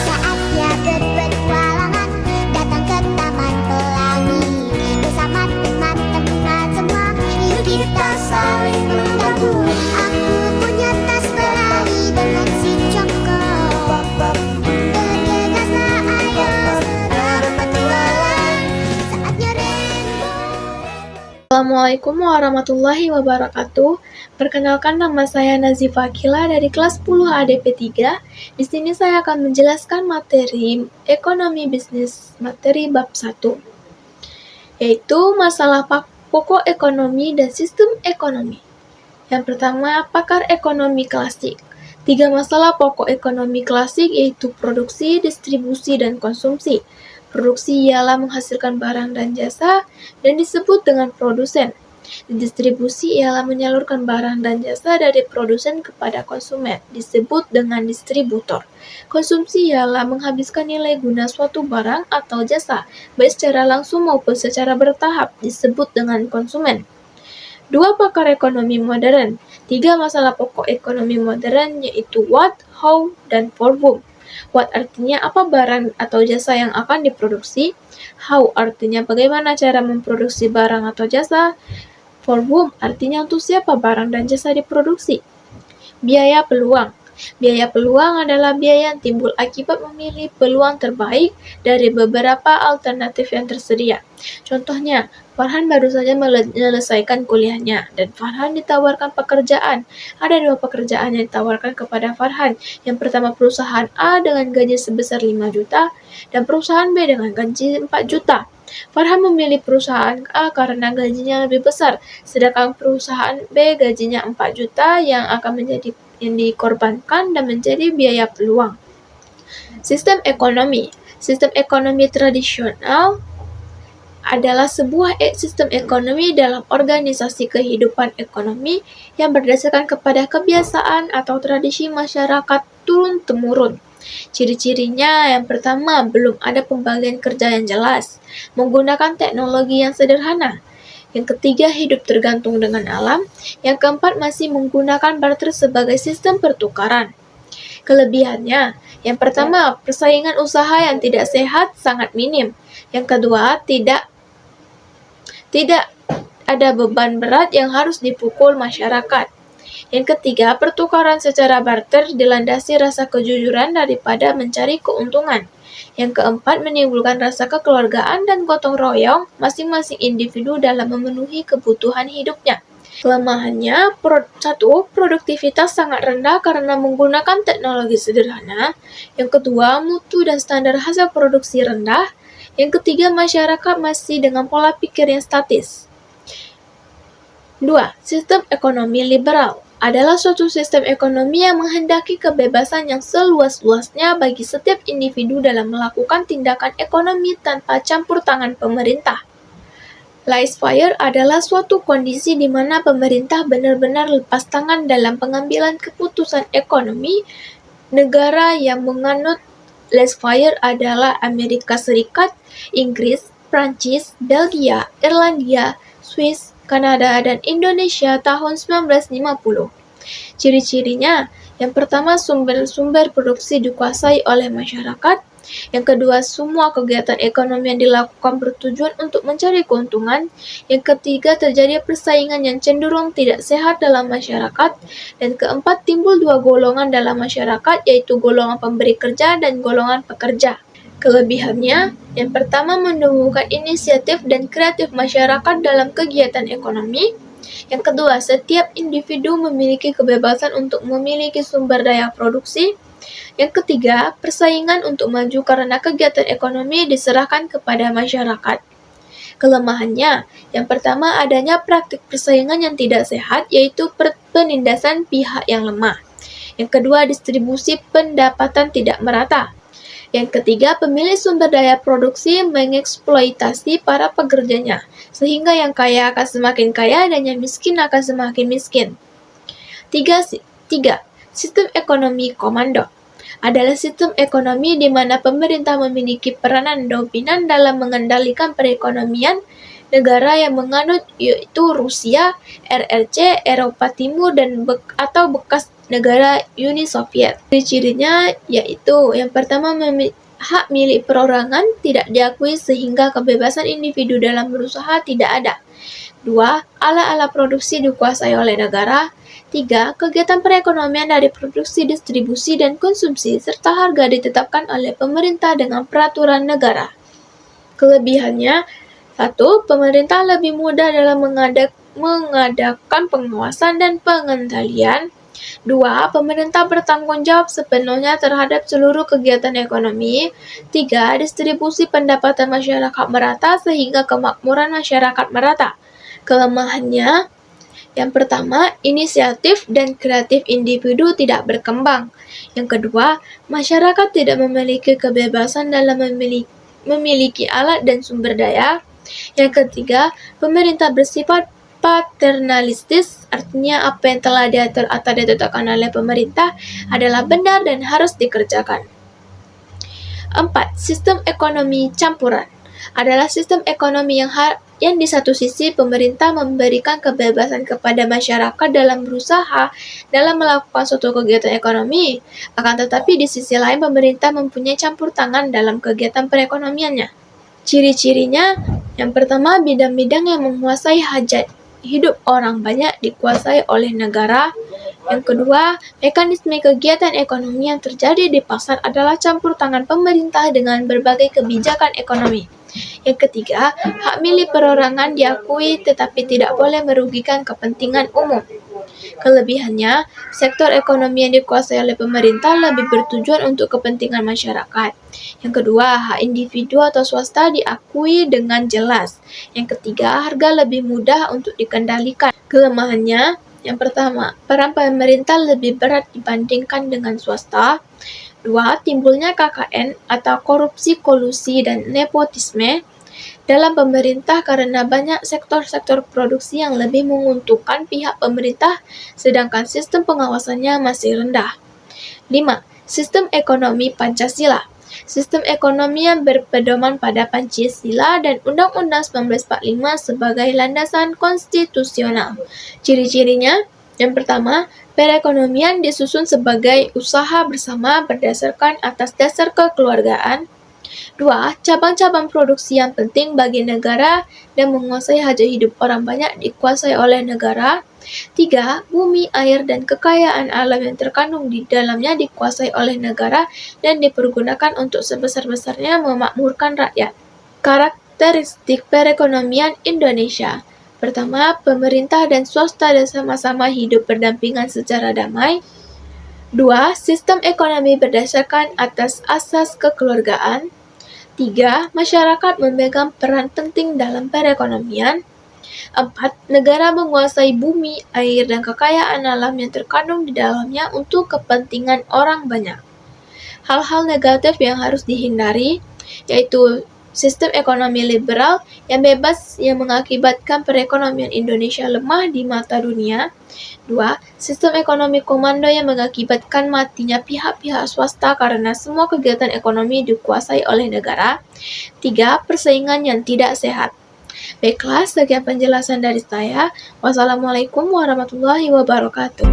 Saatnya berpetualangan, datang ke Taman Pelangi. Bersama teman-teman semua, yuk kita saling membantu. Aku punya tas berlari dengan si Joko. Bergegaslah ayo berpetualang. Saatnya rainbow. Assalamualaikum warahmatullahi wabarakatuh. Perkenalkan, nama saya Nazifa Akila dari kelas 10 ADP 3. Di sini saya akan menjelaskan materi ekonomi bisnis, materi bab 1, yaitu masalah pokok ekonomi dan sistem ekonomi. Yang pertama, pakar ekonomi klasik. 3 masalah pokok ekonomi klasik yaitu produksi, distribusi, dan konsumsi. Produksi ialah menghasilkan barang dan jasa dan disebut dengan produsen. Distribusi ialah menyalurkan barang dan jasa dari produsen kepada konsumen, disebut dengan distributor. Konsumsi ialah menghabiskan nilai guna suatu barang atau jasa, baik secara langsung maupun secara bertahap, disebut dengan konsumen. 2 pakar ekonomi modern. 3 masalah pokok ekonomi modern yaitu what, how, dan for whom. What artinya apa barang atau jasa yang akan diproduksi. How artinya bagaimana cara memproduksi barang atau jasa. For whom artinya untuk siapa barang dan jasa diproduksi. Biaya peluang. Biaya peluang adalah biaya yang timbul akibat memilih peluang terbaik dari beberapa alternatif yang tersedia. Contohnya, Farhan baru saja menyelesaikan kuliahnya dan Farhan ditawarkan pekerjaan. Ada 2 pekerjaan yang ditawarkan kepada Farhan. Yang pertama, perusahaan A dengan gaji sebesar 5 juta dan perusahaan B dengan gaji 4 juta. Farhan memilih perusahaan A karena gajinya lebih besar, sedangkan perusahaan B gajinya 4 juta yang akan menjadi yang dikorbankan dan menjadi biaya peluang. Sistem ekonomi. Sistem ekonomi tradisional adalah sebuah sistem ekonomi dalam organisasi kehidupan ekonomi yang berdasarkan kepada kebiasaan atau tradisi masyarakat turun-temurun. Ciri-cirinya yang pertama, belum ada pembagian kerja yang jelas, menggunakan teknologi yang sederhana. Yang ketiga, hidup tergantung dengan alam. Yang keempat, masih menggunakan barter sebagai sistem pertukaran. Kelebihannya, yang pertama, persaingan usaha yang tidak sehat sangat minim. Yang kedua, tidak ada beban berat yang harus dipukul masyarakat. Yang ketiga, pertukaran secara barter dilandasi rasa kejujuran daripada mencari keuntungan. Yang keempat, menimbulkan rasa kekeluargaan dan gotong royong masing-masing individu dalam memenuhi kebutuhan hidupnya. Kelemahannya, 1. Produktivitas sangat rendah karena menggunakan teknologi sederhana. Yang kedua, mutu dan standar hasil produksi rendah. Yang ketiga, masyarakat masih dengan pola pikir yang statis. 2. Sistem ekonomi liberal adalah suatu sistem ekonomi yang menghendaki kebebasan yang seluas-luasnya bagi setiap individu dalam melakukan tindakan ekonomi tanpa campur tangan pemerintah. Laissez-faire adalah suatu kondisi di mana pemerintah benar-benar lepas tangan dalam pengambilan keputusan ekonomi. Negara yang menganut laissez-faire adalah Amerika Serikat, Inggris, Prancis, Belgia, Irlandia, Swiss, Kanada, dan Indonesia tahun 1950. Ciri-cirinya, yang pertama, sumber-sumber produksi dikuasai oleh masyarakat. Yang kedua, semua kegiatan ekonomi yang dilakukan bertujuan untuk mencari keuntungan. Yang ketiga, terjadi persaingan yang cenderung tidak sehat dalam masyarakat. Dan keempat, timbul 2 golongan dalam masyarakat, yaitu golongan pemberi kerja dan golongan pekerja. Kelebihannya, yang pertama, menumbuhkan inisiatif dan kreatif masyarakat dalam kegiatan ekonomi. Yang kedua, setiap individu memiliki kebebasan untuk memiliki sumber daya produksi. Yang ketiga, persaingan untuk maju karena kegiatan ekonomi diserahkan kepada masyarakat. Kelemahannya, yang pertama, adanya praktik persaingan yang tidak sehat, yaitu penindasan pihak yang lemah. Yang kedua, distribusi pendapatan tidak merata. Yang ketiga, pemilik sumber daya produksi mengeksploitasi para pekerjanya, sehingga yang kaya akan semakin kaya dan yang miskin akan semakin miskin. 3. Sistem ekonomi komando adalah sistem ekonomi di mana pemerintah memiliki peranan dominan dalam mengendalikan perekonomian negara yang menganut, yaitu Rusia, RRC, Eropa Timur, dan atau bekas negara Uni Soviet. Ciri-cirinya yaitu yang pertama, hak milik perorangan tidak diakui sehingga kebebasan individu dalam berusaha tidak ada. 2. Alat-alat produksi dikuasai oleh negara. 3. Kegiatan perekonomian dari produksi, distribusi, dan konsumsi, serta harga ditetapkan oleh pemerintah dengan peraturan negara. Kelebihannya, 1. Pemerintah lebih mudah dalam mengadakan pengawasan dan pengendalian. 2. Pemerintah bertanggung jawab sepenuhnya terhadap seluruh kegiatan ekonomi. 3. Distribusi pendapatan masyarakat merata sehingga kemakmuran masyarakat merata. Kelemahannya, yang pertama, inisiatif dan kreatif individu tidak berkembang. Yang kedua, masyarakat tidak memiliki kebebasan dalam memiliki alat dan sumber daya. Yang ketiga, pemerintah bersifat paternalistis, artinya apa yang telah diatur atau ditetapkan oleh pemerintah adalah benar dan harus dikerjakan. 4. Sistem ekonomi campuran adalah sistem ekonomi yang di satu sisi pemerintah memberikan kebebasan kepada masyarakat dalam berusaha dalam melakukan suatu kegiatan ekonomi, akan tetapi di sisi lain pemerintah mempunyai campur tangan dalam kegiatan perekonomiannya. Ciri-cirinya, yang pertama, bidang-bidang yang menguasai hajat hidup orang banyak dikuasai oleh negara. Yang kedua, mekanisme kegiatan ekonomi yang terjadi di pasar adalah campur tangan pemerintah dengan berbagai kebijakan ekonomi. Yang ketiga, hak milik perorangan diakui tetapi tidak boleh merugikan kepentingan umum. Kelebihannya, sektor ekonomi yang dikuasai oleh pemerintah lebih bertujuan untuk kepentingan masyarakat. Yang kedua, hak individu atau swasta diakui dengan jelas. Yang ketiga, harga lebih mudah untuk dikendalikan. Kelemahannya, yang pertama, peran pemerintah lebih berat dibandingkan dengan swasta. 2. Timbulnya KKN atau korupsi, kolusi, dan nepotisme dalam pemerintah karena banyak sektor-sektor produksi yang lebih menguntungkan pihak pemerintah sedangkan sistem pengawasannya masih rendah. 5. Sistem ekonomi Pancasila. Sistem ekonomi yang berpedoman pada Pancasila dan Undang-Undang 1945 sebagai landasan konstitusional. Ciri-cirinya, yang pertama, perekonomian disusun sebagai usaha bersama berdasarkan atas dasar kekeluargaan. 2. Cabang-cabang produksi yang penting bagi negara dan menguasai hajat hidup orang banyak dikuasai oleh negara. 3. Bumi, air, dan kekayaan alam yang terkandung di dalamnya dikuasai oleh negara dan dipergunakan untuk sebesar-besarnya memakmurkan rakyat. Karakteristik perekonomian Indonesia. Pertama, pemerintah dan swasta sama-sama hidup berdampingan secara damai. 2. Sistem ekonomi berdasarkan atas asas kekeluargaan. 3. Masyarakat memegang peran penting dalam perekonomian. 4. Negara menguasai bumi, air, dan kekayaan alam yang terkandung di dalamnya untuk kepentingan orang banyak. Hal-hal negatif yang harus dihindari, yaitu sistem ekonomi liberal yang bebas yang mengakibatkan perekonomian Indonesia lemah di mata dunia. 2. Sistem ekonomi komando yang mengakibatkan matinya pihak-pihak swasta karena semua kegiatan ekonomi dikuasai oleh negara. 3. Persaingan yang tidak sehat. Baiklah, sekian penjelasan dari saya. Wassalamualaikum warahmatullahi wabarakatuh.